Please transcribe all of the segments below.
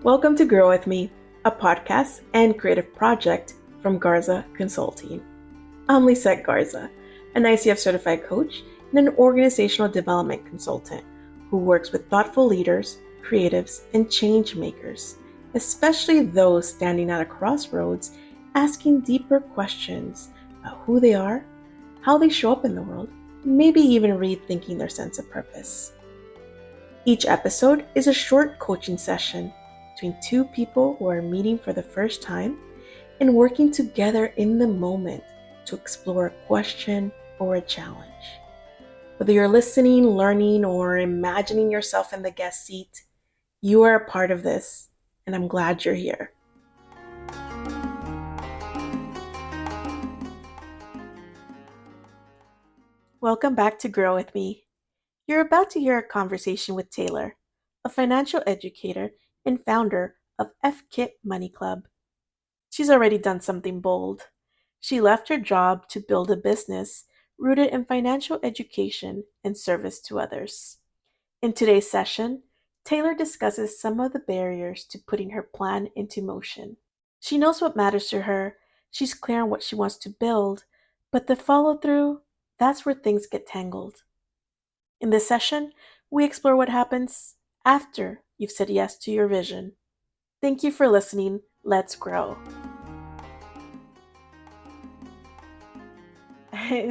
Welcome to Grow With Me, a podcast and creative project from Garza Consulting. I'm Lisette Garza, an ICF certified coach and an organizational development consultant who works with thoughtful leaders, creatives, and change makers, especially those standing at a crossroads asking deeper questions about who they are, how they show up in the world, maybe even rethinking their sense of purpose. Each episode is a short coaching session between two people who are meeting for the first time and working together in the moment to explore a question or a challenge. Whether you're listening, learning, or imagining yourself in the guest seat, you are a part of this, and I'm glad you're here. Welcome back to Grow With Me. You're about to hear a conversation with Taylor, a financial educator and founder of F-Kit Money Club. She's already done something bold. She left her job to build a business rooted in financial education and service to others. In today's session, Taylor discusses some of the barriers to putting her plan into motion. She knows what matters to her, she's clear on what she wants to build, but the follow through, that's where things get tangled. In this session, we explore what happens after you've said yes to your vision. Thank you for listening. Let's grow.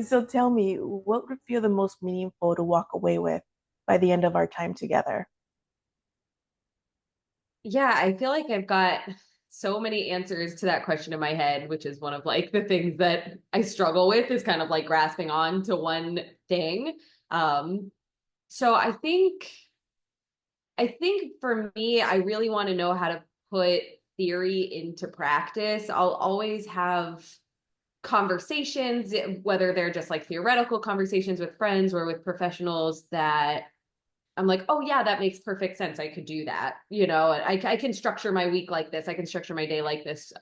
So tell me, what would feel the most meaningful to walk away with by the end of our time together? Yeah, I feel like I've got so many answers to that question in my head, which is one of like the things that I struggle with is kind of like grasping on to one thing. Um, so I think for me, I really want to know how to put theory into practice. I'll always have conversations, whether they're just like theoretical conversations with friends or with professionals that I'm like, oh yeah, that makes perfect sense. I could do that. I can structure my week like this. I can structure my day like this,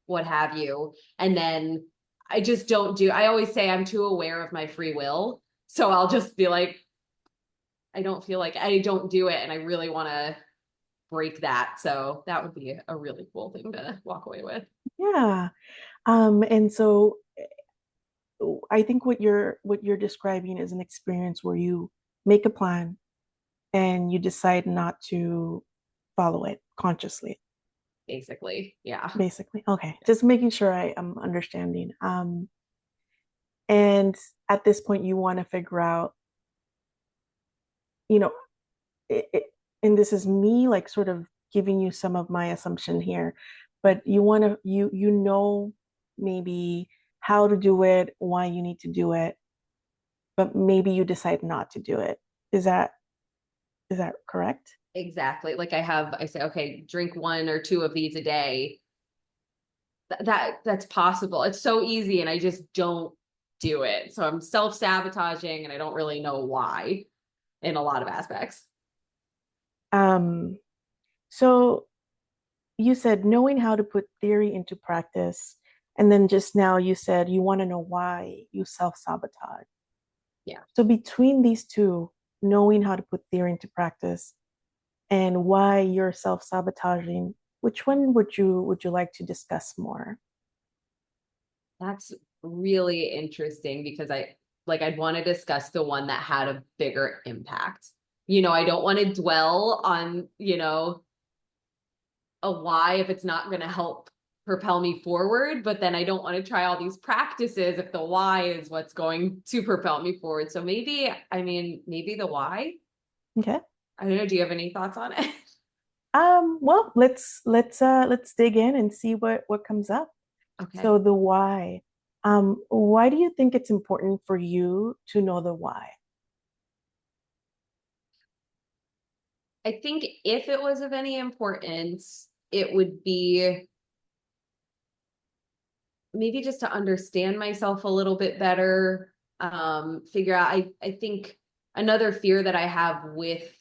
what have you. And then I just don't do, I always say I'm too aware of my free will. So I'll just be like, I don't feel like I don't do it. And I really want to break that. So that would be a really cool thing to walk away with. Yeah. And so I think what you're describing is an experience where you make a plan and you decide not to follow it consciously, Basically. Yeah. basically. Okay. Just making sure I am understanding. And at this point you want to figure out, you know, it, and this is me like sort of giving you some of my assumption here, but you know maybe how to do it, why you need to do it, but maybe you decide not to do it. Is that correct? Exactly. Like I say, okay, drink one or two of these a day. That's possible. It's so easy and I just don't do it. So I'm self-sabotaging and I don't really know why in a lot of aspects. Um, so you said knowing how to put theory into practice, and then just now you said you want to know why you self-sabotage. Yeah. So between these two, knowing how to put theory into practice and why you're self-sabotaging, which one would you like to discuss more? That's really interesting because I'd want to discuss the one that had a bigger impact. I don't want to dwell on, a why if it's not going to help propel me forward, but then I don't want to try all these practices if the why is what's going to propel me forward. So maybe the why. Okay. I don't know. Do you have any thoughts on it? Well, let's dig in and see what comes up. Okay. So the why. Why do you think it's important for you to know the why? I think if it was of any importance, it would be maybe just to understand myself a little bit better, figure out, I think another fear that I have with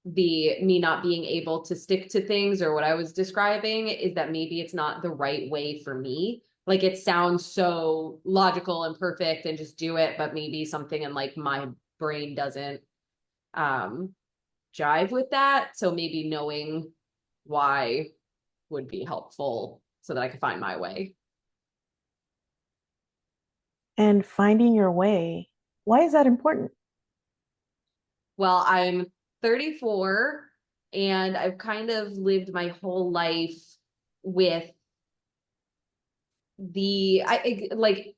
the me not being able to stick to things or what I was describing is that maybe it's not the right way for me. Like it sounds so logical and perfect and just do it, but maybe something in like my brain doesn't um jive with that. So maybe knowing why would be helpful so that I could find my way. And finding your way, why is that important? Well, I'm 34 and I've kind of lived my whole life with like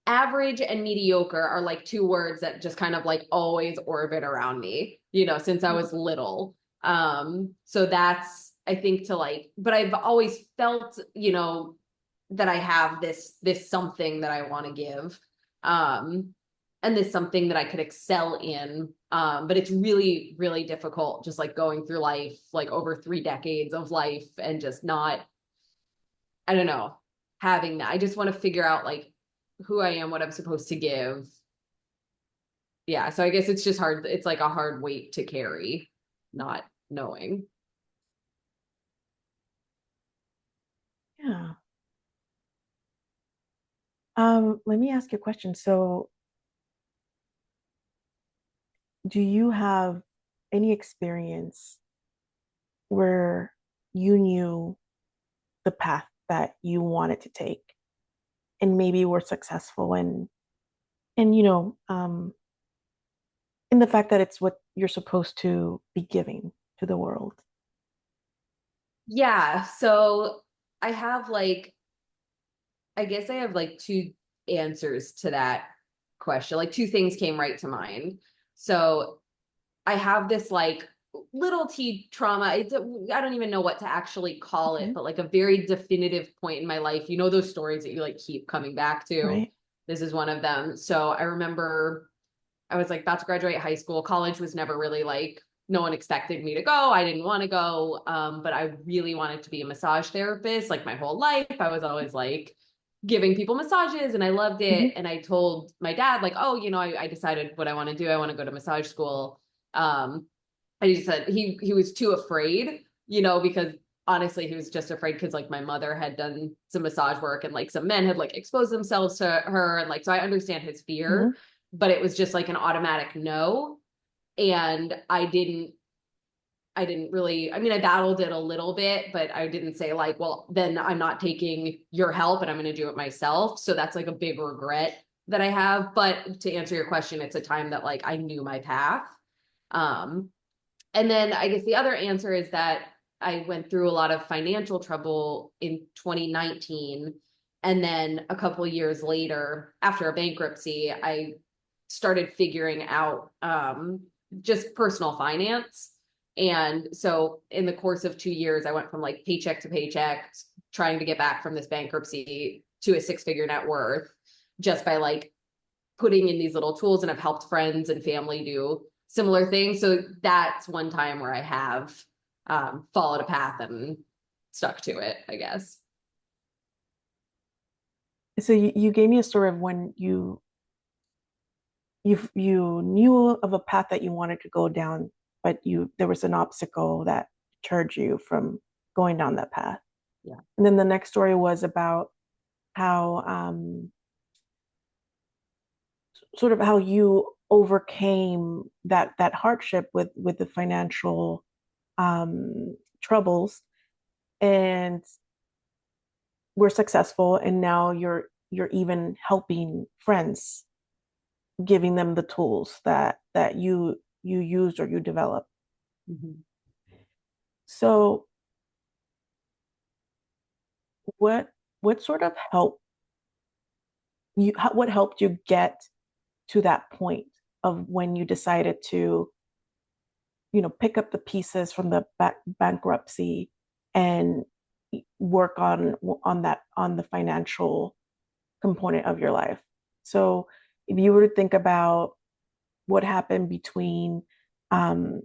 average and mediocre are like two words that just kind of like always orbit around me, since I was little. So that's, I think, to like, but I've always felt, that I have this something that I want to give. Um, and this something that I could excel in. But it's really, really difficult just like going through life, like over 3 decades of life and just not, I don't know, having that. I just want to figure out like who I am, what I'm supposed to give. Yeah, so I guess it's just hard. It's like a hard weight to carry, not knowing. Yeah. Let me ask you a question. So, do you have any experience where you knew the path that you wanted to take and maybe were successful and in the fact that it's what you're supposed to be giving to the world? Yeah, so I have like, I guess I have like two answers to that question. Like two things came right to mind. So I have this like little t trauma. I don't even know what to actually call it, Okay. but like a very definitive point in my life. You know, those stories that you like keep coming back to. Right. This is one of them. So I remember I was like about to graduate high school. College was never really like, no one expected me to go. I didn't want to go. But I really wanted to be a massage therapist like my whole life. I was always like giving people massages and I loved it. Hmm. And I told my dad, like, oh, I decided what I want to do. I want to go to massage school. And he said he was too afraid, because honestly, he was just afraid because like my mother had done some massage work and like some men had like exposed themselves to her. And like, so I understand his fear, Hmm. but it was just like an automatic no. And I didn't really, I mean, I battled it a little bit, but I didn't say like, well, then I'm not taking your help and I'm going to do it myself. So that's like a big regret that I have. But to answer your question, it's a time that like I knew my path. Um, and then I guess the other answer is that I went through a lot of financial trouble in 2019. And then a couple of years later, after a bankruptcy, I started figuring out just personal finance. And so in the course of 2 years, I went from like paycheck to paycheck, trying to get back from this bankruptcy to a six-figure net worth just by like putting in these little tools, and I've helped friends and family do similar things. So that's one time where I have followed a path and stuck to it, I guess. So you gave me a story of when you knew of a path that you wanted to go down, but you there was an obstacle that deterred you from going down that path. Yeah. And then the next story was about how sort of how you overcame that hardship with the financial troubles and were successful, and now you're even helping friends, giving them the tools that you used or you developed. Mm-hmm. So what what sort of help what helped you get to that point of when you decided to pick up the pieces from the bankruptcy and work on the financial component of your life? So if you were to think about what happened um,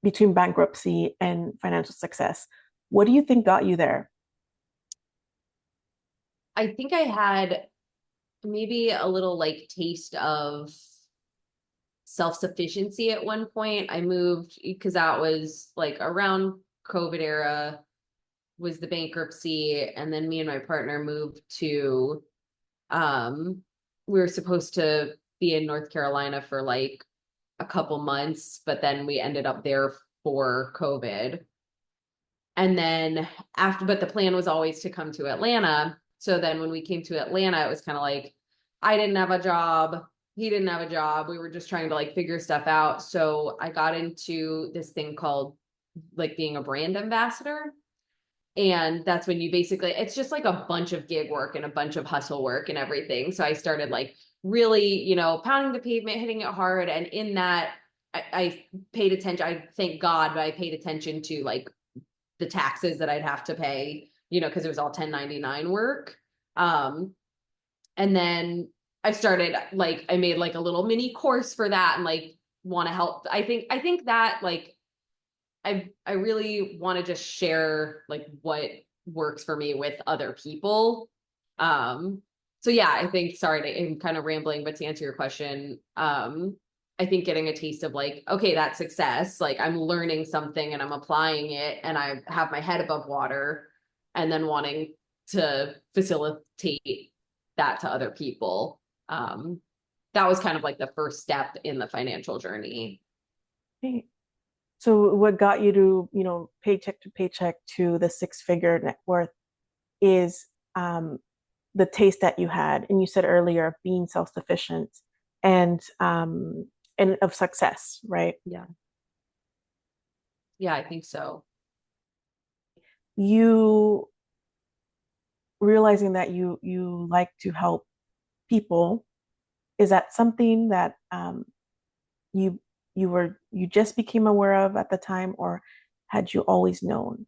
between bankruptcy and financial success, what do you think got you there? I think I had maybe a little like taste of self-sufficiency at one point. I moved because that was like around COVID era was the bankruptcy. And then me and my partner moved to um we were supposed to be in North Carolina for like a couple months, but then we ended up there for COVID. And then but the plan was always to come to Atlanta. So then when we came to Atlanta, it was kind of like, I didn't have a job. He didn't have a job. We were just trying to like figure stuff out. So I got into this thing called like being a brand ambassador. And that's when you basically, it's just like a bunch of gig work and a bunch of hustle work and everything. So I started like really, pounding the pavement, hitting it hard. And in that, I paid attention. I thank God, but I paid attention to like the taxes that I'd have to pay, because it was all 1099 work. And then I started like, I made like a little mini course for that and like want to help. I think that like, I really want to just share like what works for me with other people. So yeah, I think, sorry, I'm kind of rambling, but to answer your question, I think getting a taste of like, okay, that's success. Like I'm learning something and I'm applying it and I have my head above water, and then wanting to facilitate that to other people. That was kind of like the first step in the financial journey. Okay. So what got you to, paycheck to paycheck to the six-figure net worth is the taste that you had, and you said earlier of being self-sufficient and of success, right? Yeah. Yeah, I think so. You realizing that you like to help people, is that something that you you just became aware of at the time, or had you always known?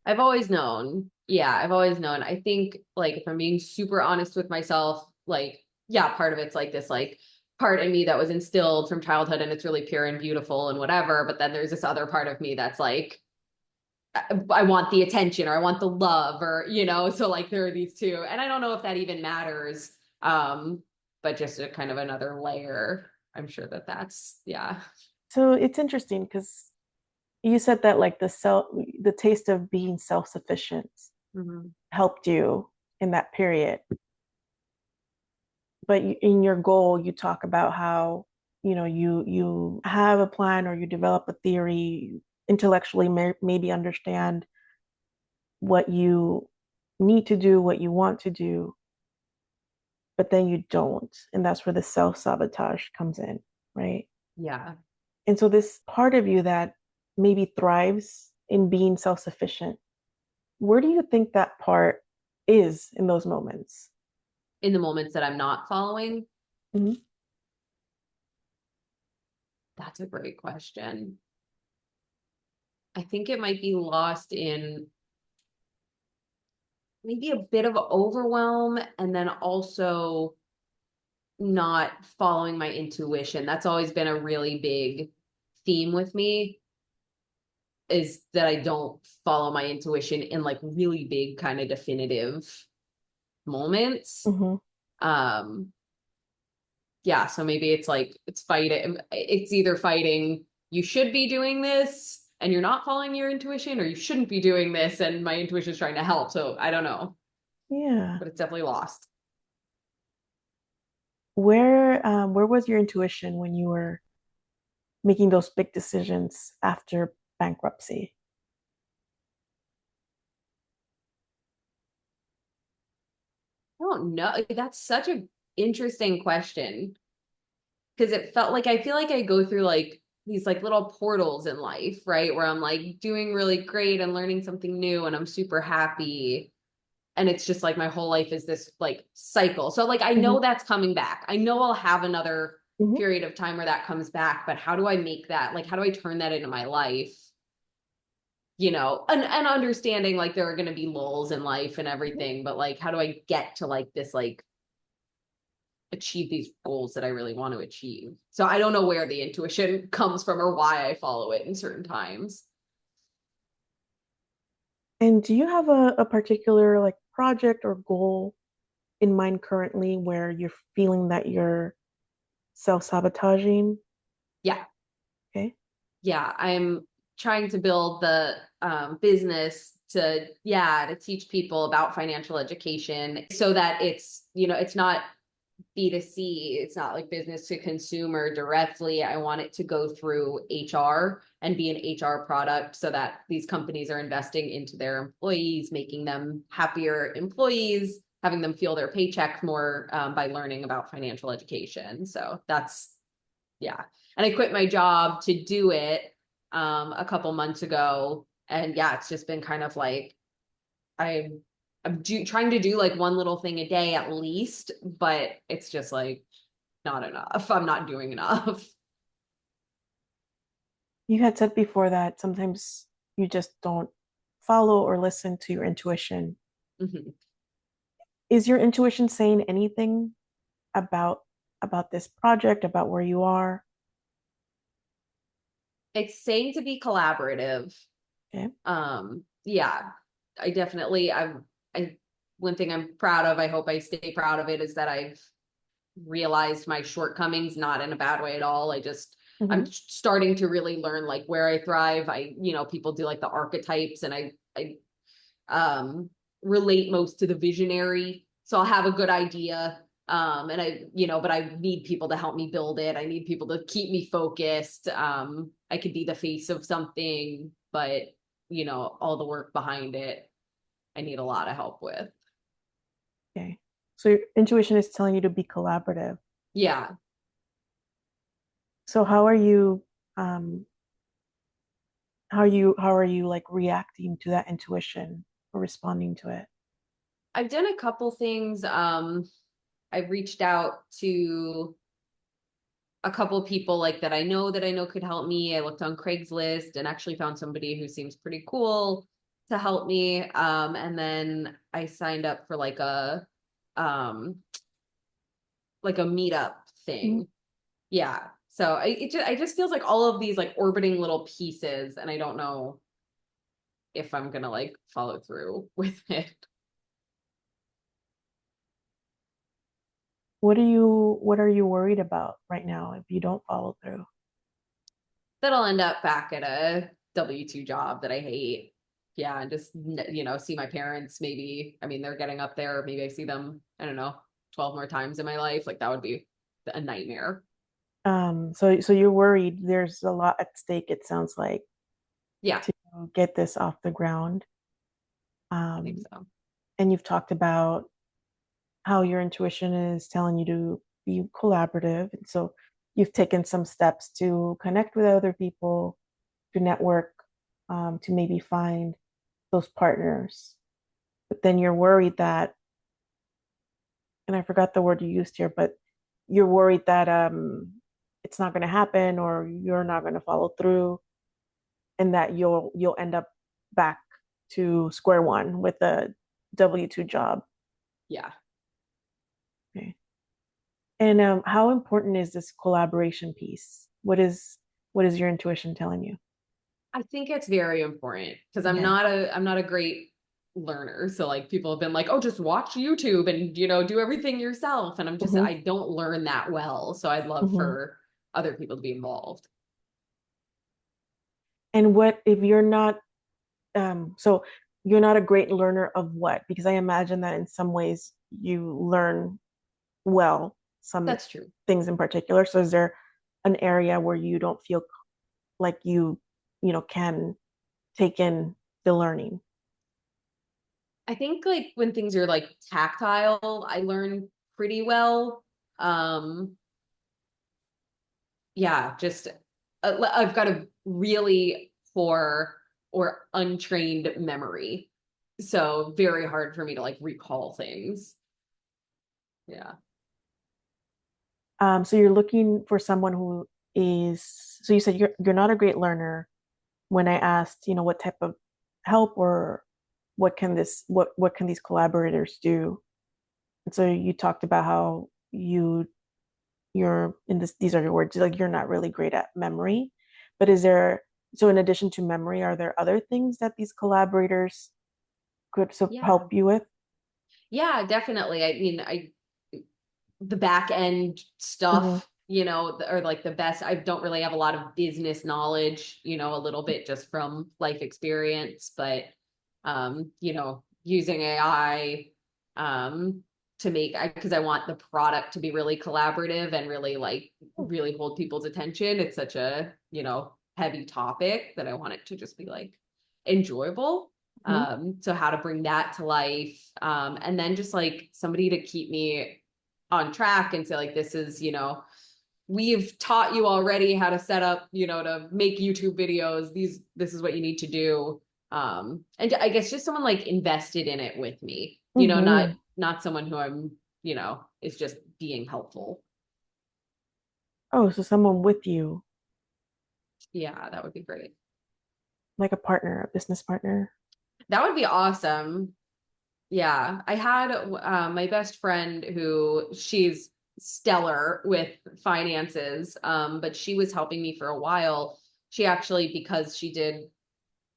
I've always known. Yeah, I've always known. I think like if I'm being super honest with myself, like yeah, part of it's like this like part in me that was instilled from childhood and it's really pure and beautiful and whatever, but then there's this other part of me that's like I want the attention or I want the love or so like there are these two. And I don't know if that even matters. But just a kind of another layer. I'm sure that's yeah. So it's interesting because you said that like the taste of being self-sufficient Mm-hmm. helped you in that period, but in your goal you talk about how you have a plan or you develop a theory intellectually, maybe understand what you need to do, what you want to do, but then you don't, and that's where the self-sabotage comes in, right? Yeah. And so this part of you that maybe thrives in being self-sufficient, where do you think that part is in those moments? In the moments that I'm not following, Mhm. that's a great question. I think it might be lost in maybe a bit of overwhelm and then also not following my intuition. That's always been a really big theme with me, is that I don't follow my intuition in like really big kind of definitive moments. Mhm. Um yeah, so maybe it's like it's either fighting you should be doing this and you're not following your intuition, or you shouldn't be doing this and my intuition is trying to help. So I don't know, Yeah. but it's definitely lost. Where was your intuition when you were making those big decisions after bankruptcy? I don't know. That's such a interesting question, because it felt like I feel like I go through like these like little portals in life, right? Where I'm like doing really great and learning something new and I'm super happy. And it's just like my whole life is this like cycle. So like I Mhm. know that's coming back. I know I'll have another Mhm. period of time where that comes back, but how do I make that? Like how do I turn that into my life? And understanding like there are going to be lulls in life and everything, but like how do I get to like this like achieve these goals that I really want to achieve? So I don't know where the intuition comes from or why I follow it in certain times. And do you have a particular like project or goal in mind currently where you're feeling that you're self-sabotaging? Yeah. Okay. Yeah. I'm trying to build the business to teach people about financial education so that it's not B2C. It's not like business to consumer directly. I want it to go through HR and be an HR product so that these companies are investing into their employees, making them happier employees, having them feel their paycheck more by learning about financial education. So that's, yeah. And I quit my job to do it a couple months ago. And yeah, it's just been kind of like, I'm trying to do like one little thing a day at least, but it's just like not enough. I'm not doing enough. You had said before that sometimes you just don't follow or listen to your intuition. Mhm. Is your intuition saying anything about this project, about where you are? It's saying to be collaborative. Okay. Yeah, I definitely, I, one thing I'm proud of, I hope I stay proud of it, is that I've realized my shortcomings, not in a bad way at all. I'm Mm-hmm. starting to really learn like where I thrive. People do like the archetypes, and I relate most to the visionary. So I'll have a good idea. And but I need people to help me build it. I need people to keep me focused. I could be the face of something, but all the work behind it, I need a lot of help with. Okay. So your intuition is telling you to be collaborative. Yeah. So um how are you like reacting to that intuition or responding to it? I've done a couple things. I've reached out to a couple people like that I know could help me. I looked on Craigslist and actually found somebody who seems pretty cool to help me. And then I signed up for um like a meetup Mhm. thing. Yeah. So I just feels like all of these like orbiting little pieces, and I don't know if I'm gonna like follow through with it. What are you worried about right now if you don't follow through? That I'll end up back at a W-2 job that I hate. Yeah, and just see my parents maybe. I mean, they're getting up there. Maybe I see them, I don't know, 12 more times in my life. Like that would be a nightmare. So you're worried there's a lot at stake, it sounds like, Yeah, to get this off the ground. I think Um, so. and you've talked about how your intuition is telling you to be collaborative. And so you've taken some steps to connect with other people, to network, to maybe find those partners. But then you're worried that, and I forgot the word you used here, but you're worried that it's not going to happen or you're not going to follow through, and that you'll end up back to square one with a W-2 job. Yeah. Okay. And how important is this collaboration piece? What is your intuition telling you? I think it's very important because Okay. I'm not a great learner. So like people have been like, "Oh, just watch YouTube and do everything yourself." And Hmm. I don't learn that well. So I'd love Hmm. for other people to be involved. And what if you're not, so you're not a great learner of what? Because I imagine that in some ways you learn well, some That's true. things in particular. So is there an area where you don't feel like can take in the learning? I think like when things are like tactile, I learn pretty well. Um, yeah, just I've got a really poor or untrained memory. So very hard for me to like recall things. Yeah. So you're looking for someone who is, so you said you're not a great learner. When I asked, what type of help or what can these collaborators do? And so you talked about how you're in this, these are your words, like you're not really great at memory. But so in addition to memory, are there other things that these collaborators could Yeah. help you with? Yeah, definitely. I mean, I the back end Hmm. stuff, or like the best. I don't really have a lot of business knowledge, a little bit just from life experience, but using AI, um, to make, because I want the product to be really collaborative and really like really hold people's attention. It's such a, heavy topic that I want it to just be like enjoyable. Mhm. So how to bring that to life. And then just like somebody to keep me on track and say like, this is, we've taught you already how to set up, to make YouTube videos. This is what you need to do. And I guess just someone like invested in it with me, Mhm. not someone who I'm, is just being helpful. Oh, so someone with you, Yeah, that would be great. like a partner, a business partner. That would be awesome. Yeah, I had my best friend who she's stellar with finances, but she was helping me for a while. She actually, because she did,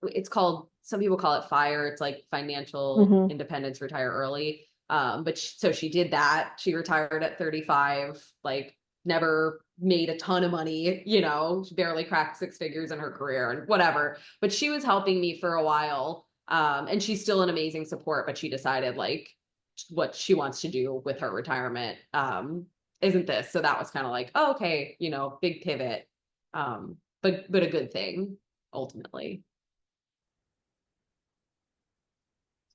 it's called, some people call it FIRE. It's like financial Hmm. independence, retire early. But so she did that. She retired at 35, like never made a ton of money, she barely cracked six figures in her career and whatever. But she was helping me for a while. And she's still an amazing support, but she decided like what she wants to do with her retirement isn't this. So that was kind of like, oh, okay, big pivot. But a good thing ultimately.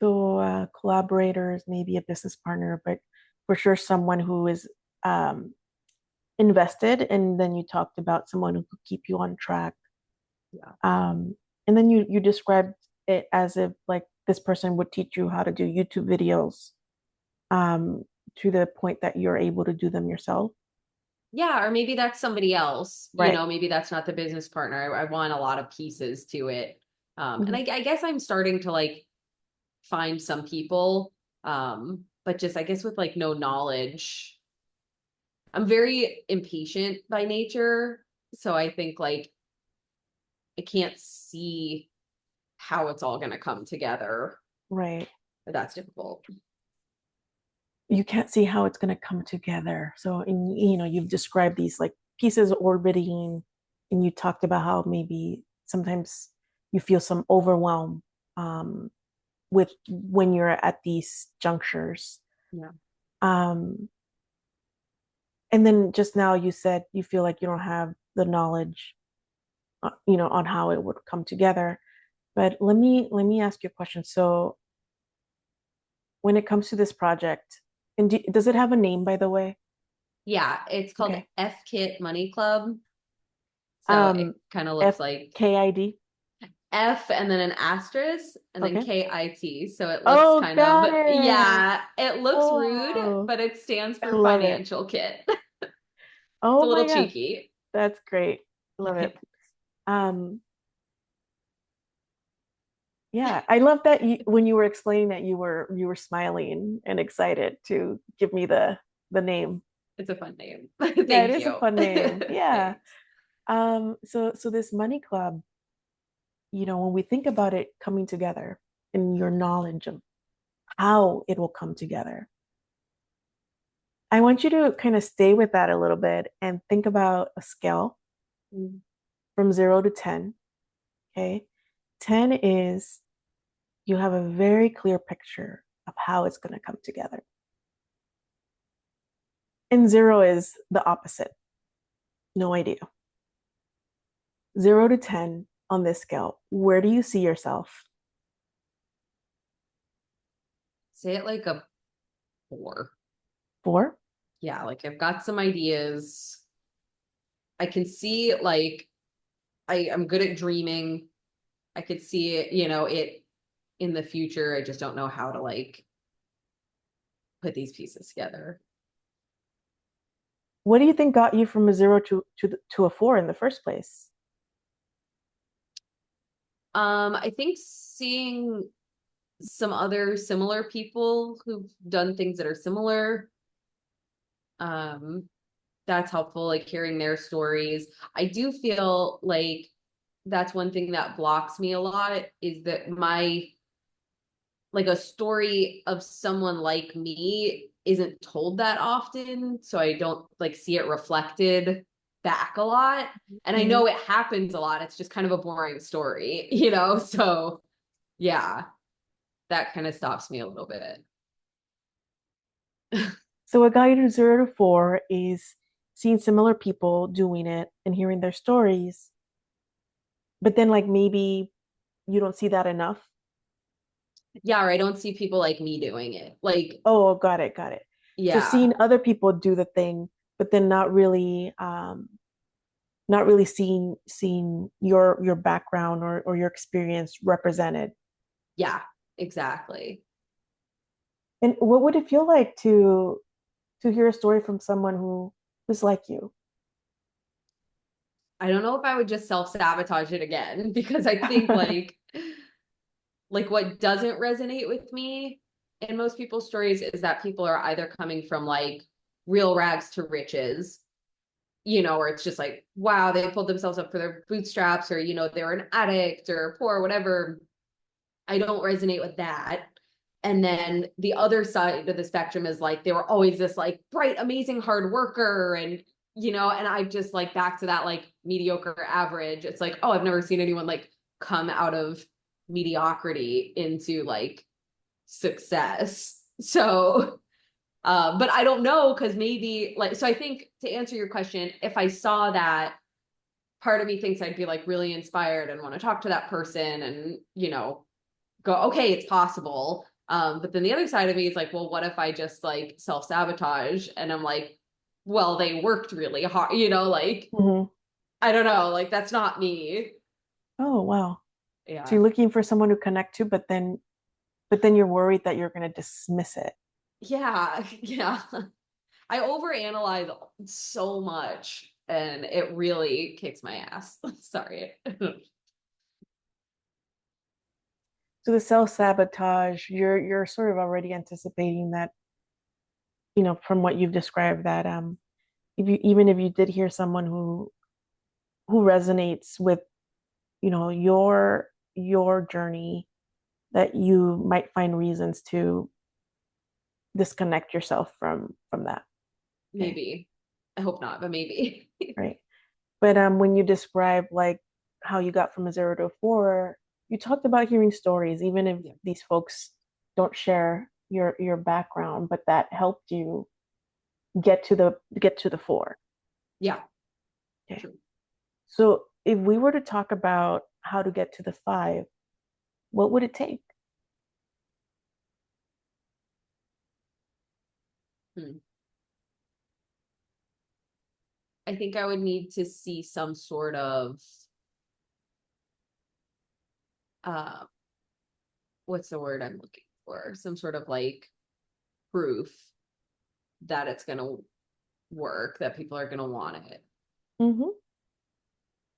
So collaborators, maybe a business partner, but for sure someone who is um, invested. And then you talked about someone who could keep you on track. Yeah. Um, and then you described it as if like this person would teach you how to do YouTube videos um, to the point that you're able to do them yourself. Yeah, or maybe that's somebody else, Right. maybe that's not the business partner. I want a lot of pieces to it. And Mhm. I guess I'm starting to like find some people, but just I guess with like no knowledge. I'm very impatient by nature. So I think like I can't see how it's all going to come together. Right. But that's difficult. You can't see how it's going to come together. So, you've described these like pieces orbiting, and you talked about how maybe sometimes you feel some overwhelm um, with when you're at these junctures. Yeah. Um, and then just now you said you feel like you don't have the knowledge, on how it would come together. But let me ask you a question. So, when it comes to this project, and does it have a name, by the way? Yeah, it's called Okay. F Kit Money Club. So Um, it kind of looks like FKID. F and then an asterisk and then Okay. KIT. So it looks Oh, kind of, got it. yeah, it looks rude, Oh, but it stands I for love it. financial kit. It's a Oh my little gosh, cheeky. that's great. Love it. Um, yeah, I love that when you were explaining that you were smiling and excited to give me the name. It's a fun name. Yeah, it Thank is a you. fun name. Yeah. Thanks. So this money club, when we think about it coming together and your knowledge of how it will come together, I want you to kind of stay with that a little bit and think about a scale Mm. from 0 to 10. Okay. 10 is you have a very clear picture of how it's going to come together. And 0 is the opposite. No idea. 0 to 10 on this scale. Where do you see yourself? Say it like a 4. 4? Yeah, like I've got some ideas. I can see like I'm good at dreaming. I could see it, it in the future. I just don't know how to like put these pieces together. What do you think got you from a 0 to a 4 in the first place? I think seeing some other similar people who've done things that are similar, um, that's helpful, like hearing their stories. I do feel like that's one thing that blocks me a lot is that my like a story of someone like me isn't told that often, so I don't like see it reflected back a lot. And I Mhm. know it happens a lot. It's just kind of a boring story, So yeah, that kind of stops me a little bit. So a guide to 0 to 4 is seeing similar people doing it and hearing their stories, but then like maybe you don't see that enough. Yeah, or I don't see people like me doing it. Like, Oh, got it, got it. So yeah, seeing other people do the thing, but then not really seeing your background or your experience represented. yeah, exactly. And what would it feel like to hear a story from someone who was like you? I don't know if I would just self-sabotage it again because I think like what doesn't resonate with me in most people's stories is that people are either coming from like real rags to riches, or it's just like, wow, they pulled themselves up for their bootstraps, or, they were an addict or poor, whatever. I don't resonate with that. And then the other side of the spectrum is like, they were always this like bright, amazing hard worker. And I just like back to that like mediocre average. It's like, oh, I've never seen anyone like come out of mediocrity into like success. So, but I don't know because maybe like, so I think to answer your question, if I saw that, part of me thinks I'd be like really inspired and want to talk to that person and, go, okay, it's possible. But then the other side of me is like, well, what if I just like self-sabotage and I'm like, well, they worked really hard, like, Mhm. I don't know, like that's not me. Oh, wow. So Yeah. you're looking for someone to connect to, but then you're worried that you're going to dismiss it. Yeah. Yeah. I overanalyze so much and it really kicks my ass. Sorry. So the self-sabotage, you're sort of already anticipating that, from what you've described, that if you even if you did hear someone who resonates with, your journey, that you might find reasons to disconnect yourself from that. Okay, Maybe. I hope not, but maybe. right. But when you describe like how you got from a 0 to 4, you talked about hearing stories, even if Yeah. these folks don't share your background, but that helped you get to the 4. Yeah. Okay. True. So if we were to talk about how to get to the 5, what would it take? Hmm. I think I would need to see some sort of uh what's the word I'm looking for? Some sort of like proof that it's going to work, that people are going to want it. Mm-hmm.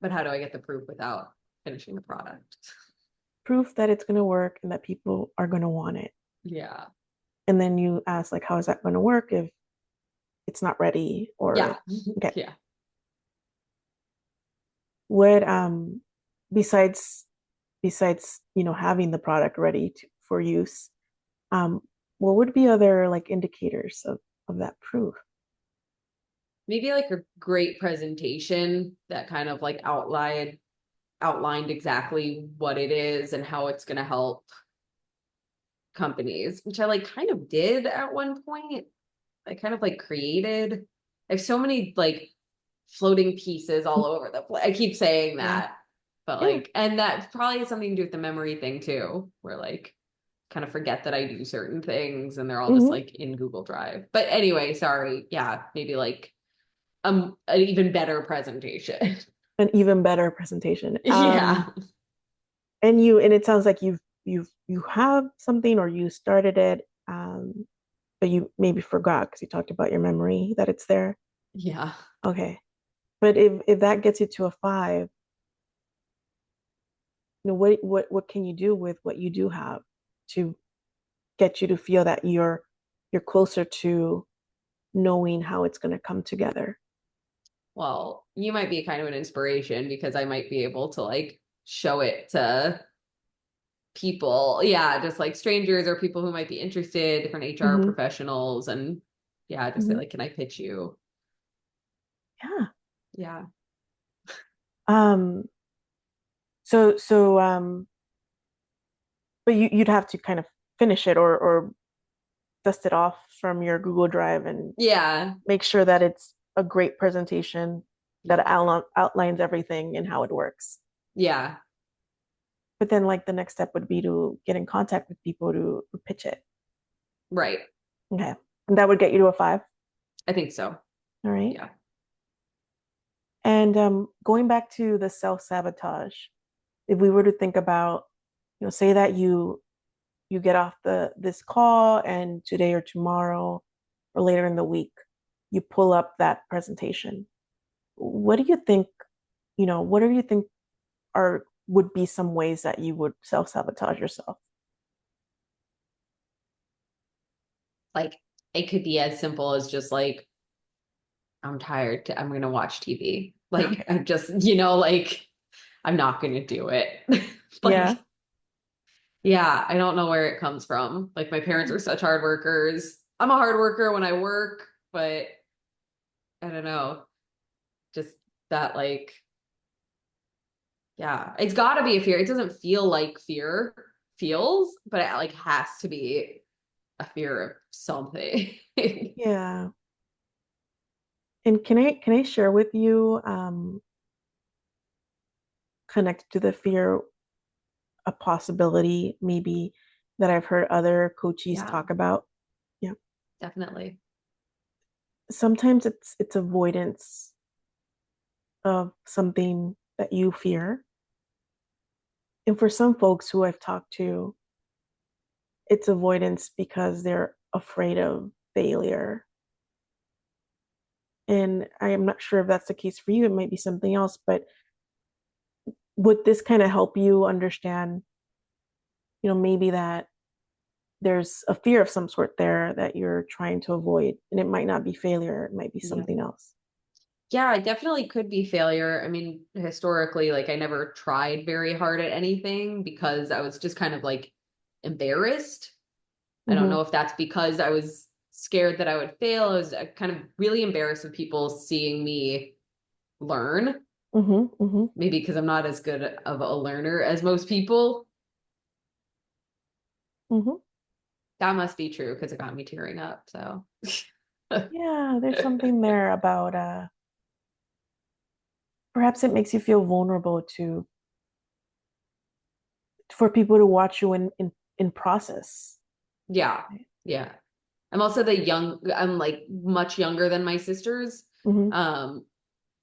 But how do I get the proof without finishing the product? Proof that it's going to work and that people are going to want it. Yeah. And then you ask, like, how is that going to work if it's not ready? Yeah. Or, okay, Yeah. what besides having the product ready for use, um, what would be other like indicators of that proof? Maybe like a great presentation that kind of like outlined exactly what it is and how it's going to help companies, which I like kind of did at one point. I kind of like created. I have so many like floating pieces all over the place. I keep saying Yeah. that, but Yeah. like, and that probably has something to do with the memory thing too, where like kind of forget that I do certain things and they're all just Hmm. like in Google Drive. But anyway, sorry. Yeah, maybe like an even better presentation. An even better presentation. Yeah. And it sounds like you have something, or you started it, but you maybe forgot because you talked about your memory that it's there. Yeah. Okay. But if that gets you to a 5, what can you do with what you do have to get you to feel that you're closer to knowing how it's going to come together? Well, you might be kind of an inspiration because I might be able to like show it to people. Yeah, just like strangers or people who might be interested, different HR Hmm. professionals. And yeah, just say, Hmm. like, can I pitch you? Yeah. Yeah. Um. So but you'd have to kind of finish it, or dust it off from your Google Drive and Yeah. make sure that it's a great presentation that Yeah. outlines everything and how it works. Yeah. But then, like, the next step would be to get in contact with people to pitch it. Right. Okay. And that would get you to a 5. I think so. All right. Yeah. And going back to the self-sabotage, if we were to think about, say that you get off this call and today or tomorrow or later in the week, you pull up that presentation. What do you think, what do you think are would be some ways that you would self-sabotage yourself? Like it could be as simple as just like, I'm tired. I'm going to watch TV. Like, Okay. I'm just, like, I'm not going to do it. Like, Yeah. yeah, I don't know where it comes from. Like, my parents are such hard workers. I'm a hard worker when I work, but I don't know. Just that, like, yeah, it's got to be a fear. It doesn't feel like fear feels, but it like has to be a fear of something. Yeah. And can I share with you, connected to the fear, a possibility maybe that I've heard other coaches Yeah, talk about? Yeah. definitely. Sometimes it's avoidance of something that you fear. And for some folks who I've talked to, it's avoidance because they're afraid of failure. And I am not sure if that's the case for you. It might be something else, but would this kind of help you understand, maybe that there's a fear of some sort there that you're trying to avoid, and it might not be failure, it might be Yeah. something else. Yeah, it definitely could be failure. I mean, historically, like I never tried very hard at anything because I was just kind of like embarrassed. I don't Mm-hmm. know if that's because I was scared that I would fail. I was kind of really embarrassed of people seeing me learn. Mm-hmm. Mm-hmm. Maybe because I'm not as good of a learner as most people. Mm-hmm. That must be true because it got me tearing up. So, Yeah, there's something there about perhaps it makes you feel vulnerable to for people to watch you in process. yeah, yeah. I'm like much younger than my sisters. Mm-hmm. Um,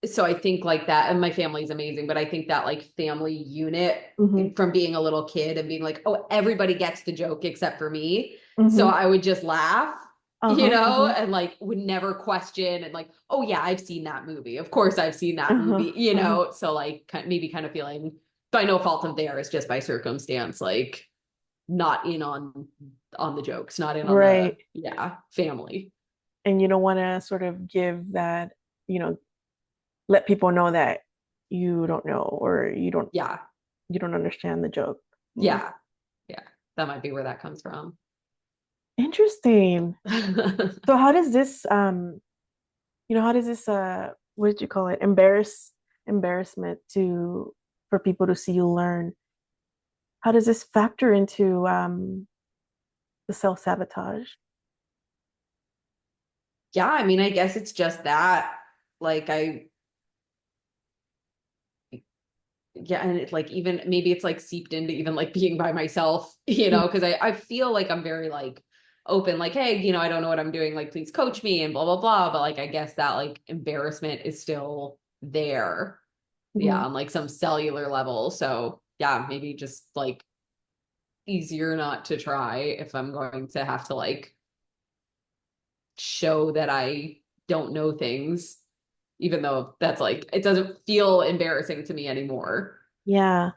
so I think like that, and my family's amazing, but I think that like family unit Mm-hmm. from being a little kid and being like, oh, everybody gets the joke except for me. So Mm-hmm. I would just laugh, Uh-huh. Uh-huh. and like would never question and like, oh yeah, I've seen that movie. Of course I've seen that Uh-huh. movie, Uh-huh. So like maybe kind of feeling by no fault of theirs, just by circumstance, like not in on the jokes, not in on Right. the family. And you don't want to sort of give that, you know, let people know that you don't know or Yeah. you don't understand the joke. Mm. Yeah. Yeah. That might be where that comes from. Interesting. So how does this how does this what did you call it? Embarrassment to for people to see you learn. How does this factor into the self-sabotage? Yeah, I mean, I guess it's just that. Like yeah, and it like even maybe it's like seeped into even like being by myself, Mm. because I feel like I'm very like open, like, hey, I don't know what I'm doing, like please coach me and blah blah blah. But like I guess that like embarrassment is still there. Yeah, Mhm. on like some cellular level. So yeah, maybe just like easier not to try if I'm going to have to like show that I don't know things, even though that's like, it doesn't feel embarrassing to me anymore. Yeah.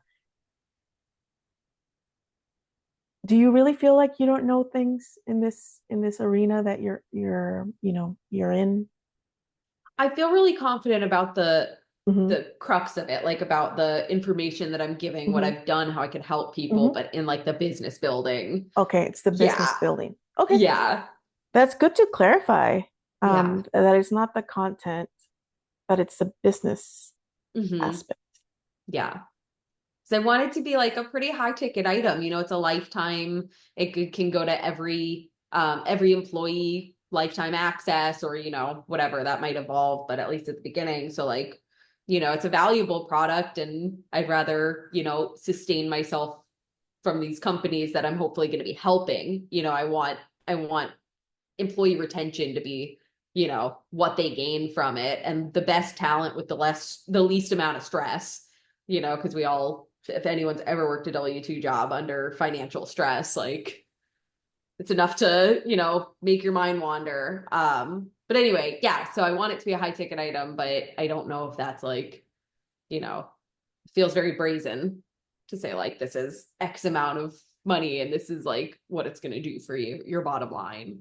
Do you really feel like you don't know things in this arena that you're in? I feel really confident about Hmm. the crux of it, like about the information that I'm giving, what Hmm. I've done, how I can help people, Hmm. but in like the business building. Okay, it's the business Yeah. building. Okay, Yeah. that's good to clarify. Yeah. That it's not the content, but it's the business Hmm. aspect. Yeah. So I want it to be like a pretty high ticket item. It's a lifetime. Can go to every every employee lifetime access, or, whatever that might evolve, but at least at the beginning. So like, it's a valuable product, and I'd rather, sustain myself from these companies that I'm hopefully going to be helping. I want employee retention to be, what they gain from it, and the best talent with the least amount of stress, because we all, if anyone's ever worked a W-2 job under financial stress, like it's enough to, make your mind wander. But anyway, yeah, so I want it to be a high ticket item, but I don't know if that's like, you know, feels very brazen to say like this is X amount of money and this is like what it's going to do for you, your bottom line.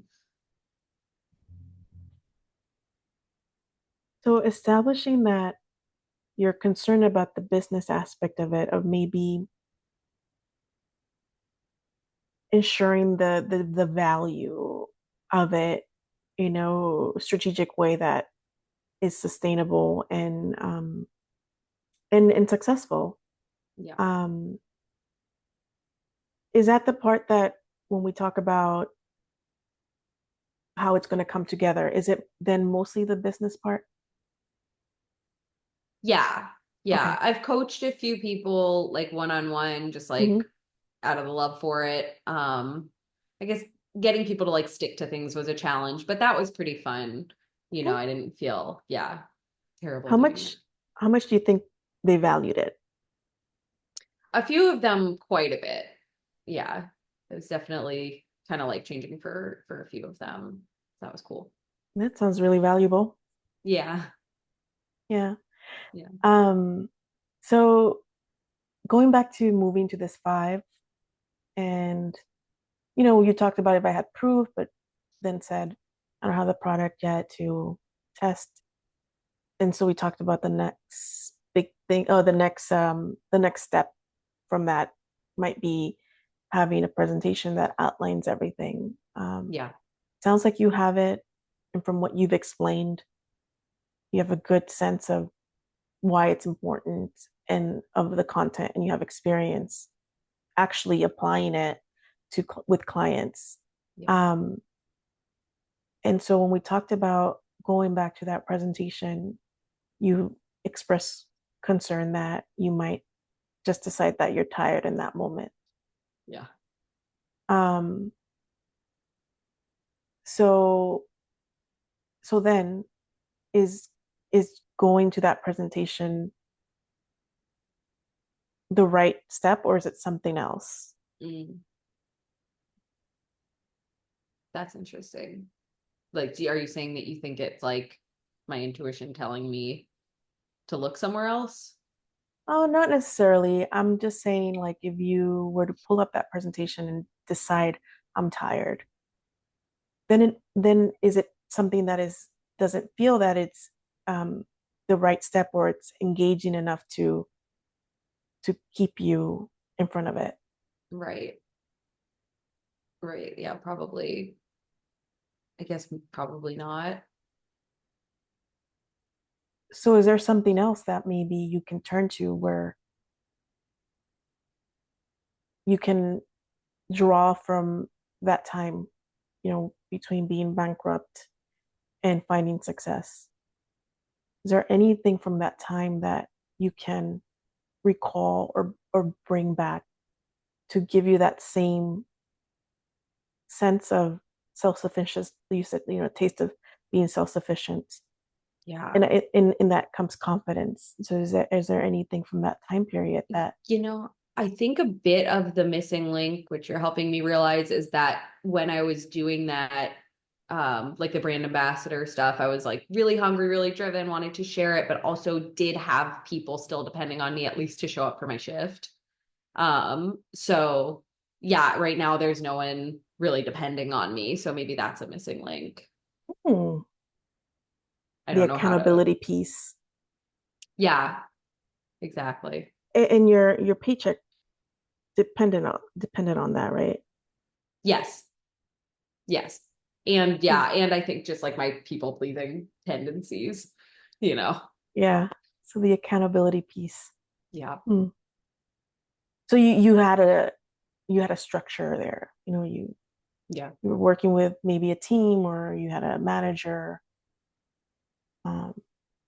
So establishing that you're concerned about the business aspect of it, of maybe ensuring the value of it, strategic way that is sustainable and successful. Yeah. Um, is that the part that when we talk about how it's going to come together, is it then mostly the business part? Yeah. Yeah. Okay. I've coached a few people like one-on-one, just Hmm. like out of the love for it. I guess getting people to like stick to things was a challenge, but that was pretty fun. Okay. I didn't feel, yeah, terrible How doing it. much how much do you think they valued it? A few of them quite a bit. Yeah. It was definitely kind of life changing for a few of them. That was cool. That sounds really valuable. Yeah. Yeah. Yeah. Um, so going back to moving to this five, and you talked about if I had proof, but then said I don't have the product yet to test. And so we talked about the next big thing. Oh, the next step from that might be having a presentation that outlines everything. Yeah. Sounds like you have it, and from what you've explained, you have a good sense of why it's important and of the content, and you have experience actually applying it with clients. Yeah. Um, and so when we talked about going back to that presentation, you express concern that you might just decide that you're tired in that moment. Yeah. Um, so so then is is going to that presentation the right step, or is it something else? Mm, that's interesting. Like, are you saying that you think it's like my intuition telling me to look somewhere else? Oh, not necessarily. I'm just saying, like, if you were to pull up that presentation and decide I'm tired, then is it something that doesn't feel that it's um, the right step, or it's engaging enough to keep you in front of it? Right. Right. Yeah, probably. I guess probably not. So, is there something else that maybe you can turn to where you can draw from that time, between being bankrupt and finding success? Is there anything from that time that you can recall or bring back to give you that same sense of self-sufficiency? You said, taste of being self-sufficient, and Yeah. in that comes confidence. So is there anything from that time period that? You know, I think a bit of the missing link, which you're helping me realize, is that when I was doing that, like the brand ambassador stuff, I was like really hungry, really driven, wanted to share it, but also did have people still depending on me at least to show up for my shift. So yeah, right now there's no one really depending on me. So maybe that's a missing link. Hmm, I the don't know how to, accountability piece, yeah, exactly. and your paycheck dependent on that, right? Yes. Yes. And Mm. yeah, and I think just like my people pleasing tendencies, you know. Yeah, so the accountability piece. Yeah. Hmm. So you had a structure there, you Yeah. You were working with maybe a team or you had a manager, um,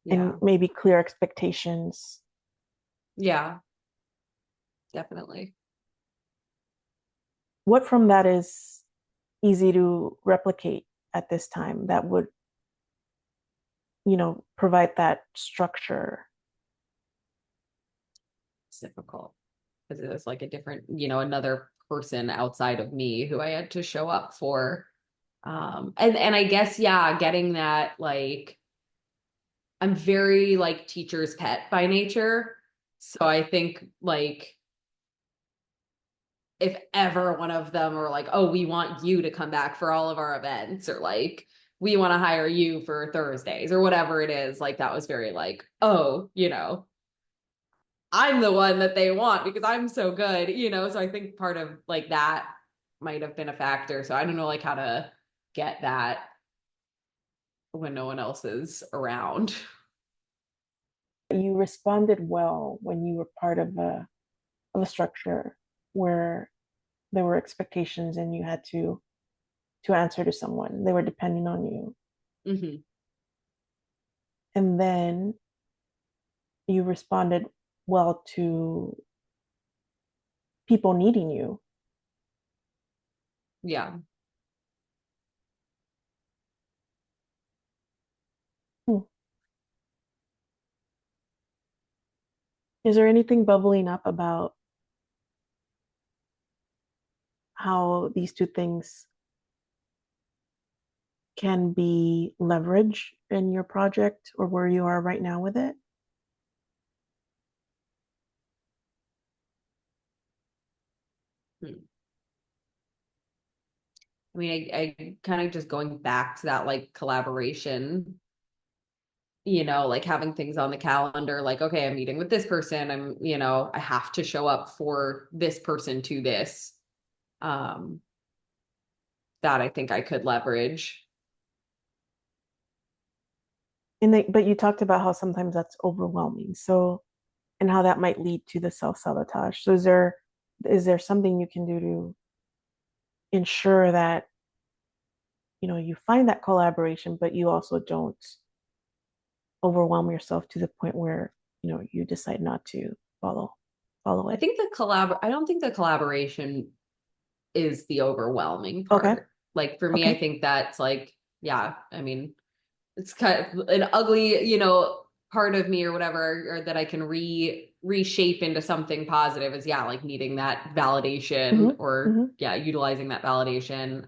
and Yeah. maybe clear expectations. Yeah, definitely. What from that is easy to replicate at this time that would, provide that structure? It's difficult because it was like a different, another person outside of me who I had to show up for. And I guess, yeah, getting that, like, I'm very like teacher's pet by nature. So I think like if ever one of them were like, oh, we want you to come back for all of our events, or like, we want to hire you for Thursdays or whatever it is, like that was very like, oh, I'm the one that they want because I'm so good, So I think part of like that might have been a factor. So I don't know like how to get that when no one else is around. You responded well when you were part of a structure where there were expectations and you had to answer to someone. They were depending on you. Hmm. And then you responded well to people needing you. Yeah. Hmm. Is there anything bubbling up about how these two things can be leveraged in your project or where you are right now with it? Hmm. I mean, I kind of just going back to that like collaboration, like having things on the calendar, like, okay, I'm meeting with this person. I have to show up for this person to this. Um, that I think I could leverage. But you talked about how sometimes that's overwhelming. So, and how that might lead to the self-sabotage. So is there something you can do to ensure that, you find that collaboration, but you also don't overwhelm yourself to the point where, you decide not to follow it? I don't think the collaboration is the overwhelming Okay. part. Like for me, I Okay. think that's like, yeah, I mean, it's kind of an ugly, part of me or whatever, or that I can reshape into something positive is yeah, like needing that validation Hmm. or Hmm. yeah, utilizing that validation.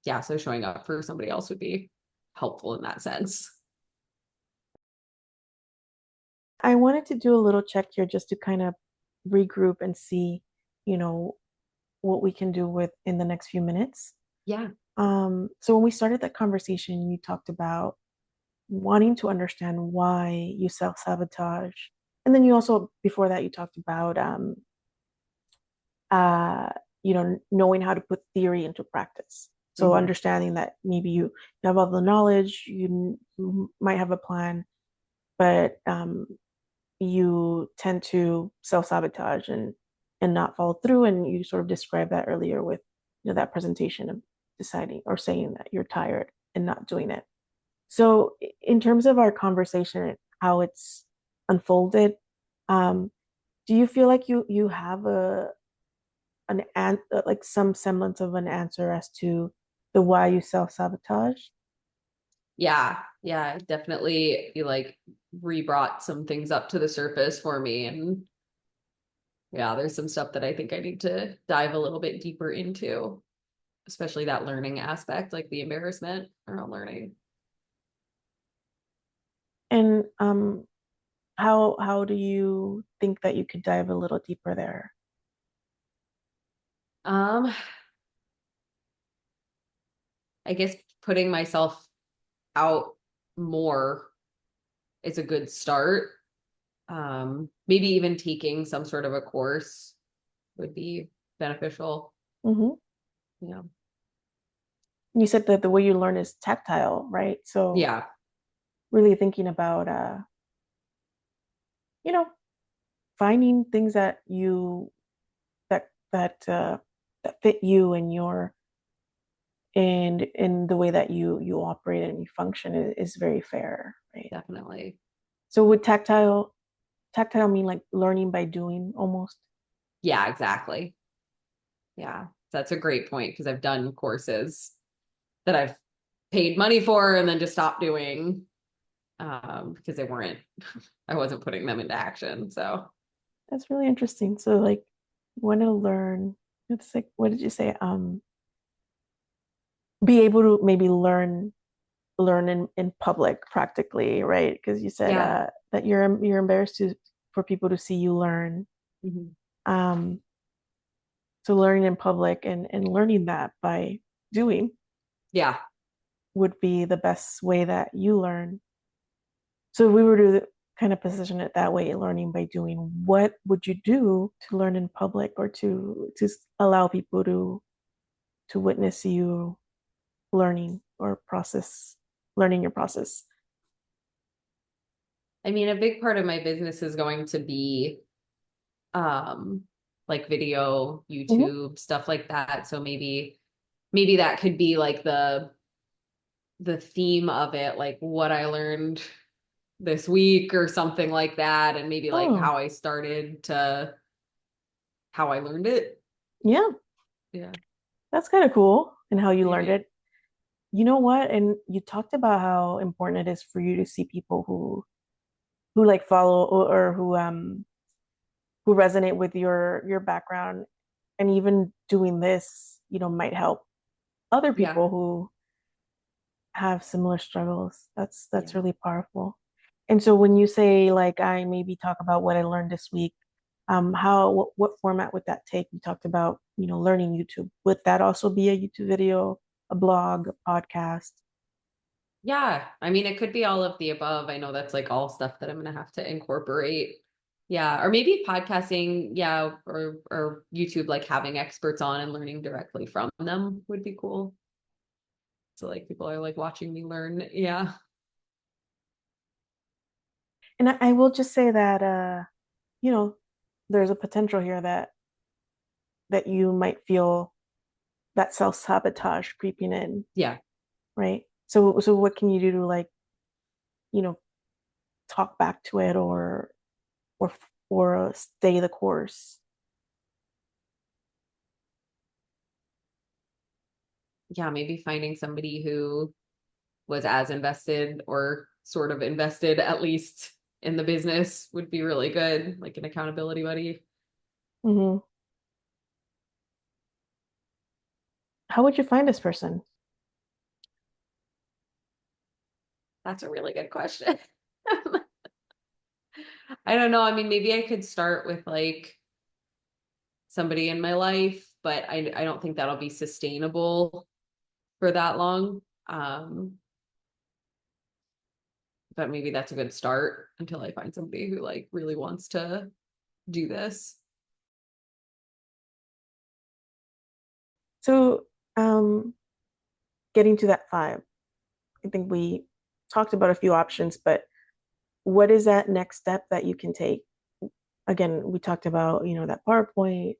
Yeah, so showing up for somebody else would be helpful in that sense. I wanted to do a little check here just to kind of regroup and see, you know, what we can do with in the next few minutes. Yeah. So when we started that conversation, you talked about wanting to understand why you self-sabotage. And then you also, before that, you talked about uh, knowing how to put theory into practice. So Hmm. understanding that maybe you have all the knowledge, you might have a plan, but you tend to self-sabotage and not follow through. And you sort of described that earlier with that presentation of deciding or saying that you're tired and not doing it. So in terms of our conversation, how it's unfolded, um, do you feel like you have like some semblance of an answer as to the why you self-sabotage? Yeah, yeah, definitely you like re-brought some things up to the surface for me. And yeah, there's some stuff that I think I need to dive a little bit deeper into, especially that learning aspect, like the embarrassment around learning. And how do you think that you could dive a little deeper there? Um, I guess putting myself out more is a good start. Maybe even taking some sort of a course would be beneficial. Hmm. Yeah. You said that the way you learn is tactile, right? So Yeah. really thinking about you know, finding things that that fit you and your and in the way that you operate and you function is very fair, right? Definitely. So would tactile mean like learning by doing almost? Yeah, exactly. Yeah, that's a great point because I've done courses that I've paid money for and then just stopped doing because they weren't, I wasn't putting them into action. So, That's really interesting. So like want to learn, it's like what did you say? Be able to maybe learn in public practically, right? Because you said yeah. that you're embarrassed for people to see you learn. Mhm. Um, so learning in public and learning that by doing Yeah. would be the best way that you learn. So if we were to kind of position it that way, learning by doing, what would you do to learn in public or to allow people to witness you learning or process learning your process? I mean, a big part of my business is going to be um like video, Mhm. YouTube, stuff like that. So maybe that could be like the theme of it, like what I learned this week or something like that, and maybe like Oh, how I started to how I learned it. yeah, Yeah, that's kind of cool and how you learned maybe. it. You know what? And you talked about how important it is for you to see people who like follow or who resonate with your background, and even doing this, might help other Yeah. people who have similar struggles. That's Yeah. really powerful. And so when you say like I maybe talk about what I learned this week, what format would that take? You talked about, learning YouTube. Would that also be a YouTube video, a blog, a podcast? Yeah. I mean, it could be all of the above. I know that's like all stuff that I'm gonna have to incorporate. Yeah. Or maybe podcasting, yeah, or YouTube, like having experts on and learning directly from them would be cool. So like people are like watching me learn. Yeah. And I will just say that you know, there's a potential here that you might feel that self-sabotage creeping in, Yeah. right? So what can you do to like, you know, talk back to it or or stay the course? Yeah. Maybe finding somebody who was as invested or sort of invested at least in the business would be really good, like an accountability buddy. Hmm. How would you find this person? That's a really good question. I don't know. I mean, maybe I could start with like somebody in my life, but I don't think that'll be sustainable for that long. But maybe that's a good start until I find somebody who like really wants to do this. So, getting to that five, I think we talked about a few options, but what is that next step that you can take? Again, we talked about, that PowerPoint,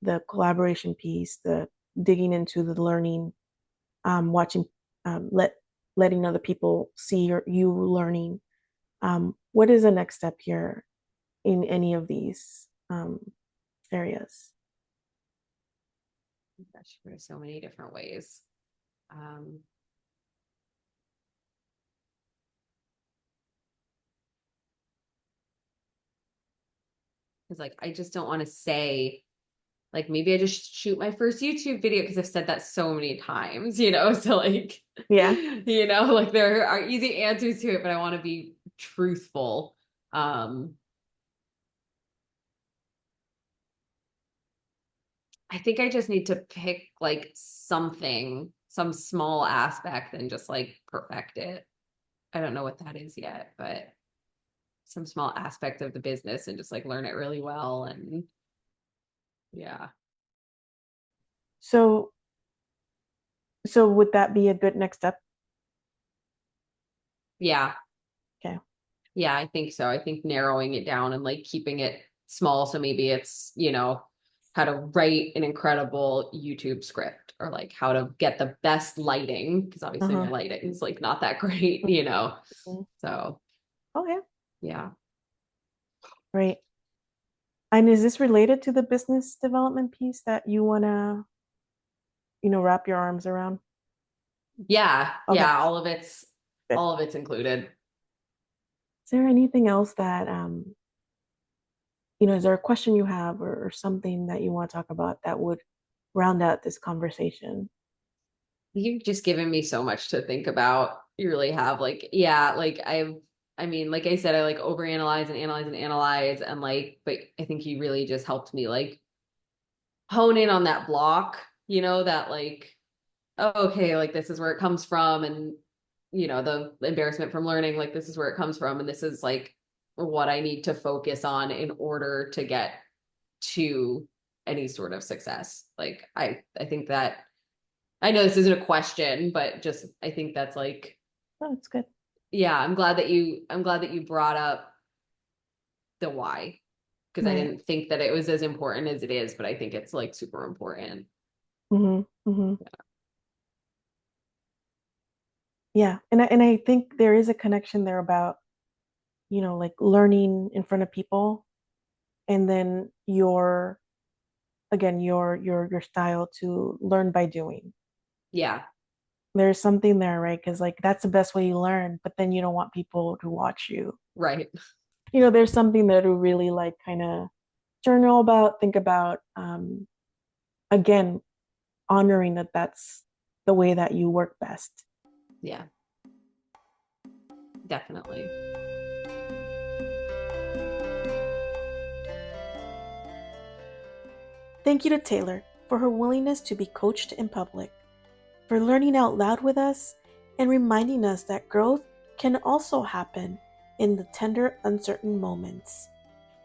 the collaboration piece, the digging into the learning, watching, letting other people see you learning. What is the next step here in any of these areas? Gosh, there's so many different ways. Um, because like I just don't want to say like maybe I just shoot my first YouTube video because I've said that so many times, So like, Yeah. like there are easy answers to it, but I want to be truthful. Um, I think I just need to pick like something, some small aspect and just like perfect it. I don't know what that is yet, but some small aspect of the business and just like learn it really well. And yeah. So, would that be a good next step? Yeah. Okay. Yeah, I think so. I think narrowing it down and like keeping it small. So maybe it's, how to write an incredible YouTube script, or like how to get the best lighting, because obviously my Uh-huh. lighting is like not that great, you know. Mhm. So Okay, yeah. great. And is this related to the business development piece that you want to, wrap your arms around? Yeah, Okay, yeah, good. all of it's included. Is there anything else that, is there a question you have or something that you want to talk about that would round out this conversation? You've just given me so much to think about. You really have. Like, yeah, like I mean, like I said, I like overanalyze and analyze and analyze, and like, but I think you really just helped me like hone in on that block, you know, that like, oh, okay, like this is where it comes from, and you know, the embarrassment from learning, like this is where it comes from, and this is like what I need to focus on in order to get to any sort of success. Like I think that, I know this isn't a question, but just I think that's like, Oh, it's good. yeah, I'm glad that you brought up the why, because I Right. didn't think that it was as important as it is, but I think it's like super important. Mm-hmm. Mm-hmm. Yeah. And I think there is a connection there about, like learning in front of people and then your style to learn by doing. Yeah, There's something there, right? Because like that's the best way you learn, but then you don't want people to watch you. right. There's something there to really like kind of journal about, think about, again, honoring that that's the way that you work best. Yeah, definitely. Thank you to Taylor for her willingness to be coached in public, for learning out loud with us, and reminding us that growth can also happen in the tender, uncertain moments.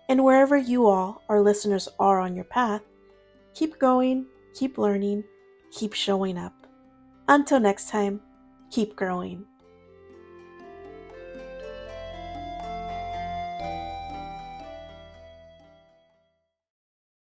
And wherever you all, our listeners, are on your path, keep going, keep learning, keep showing up. Until next time, keep growing.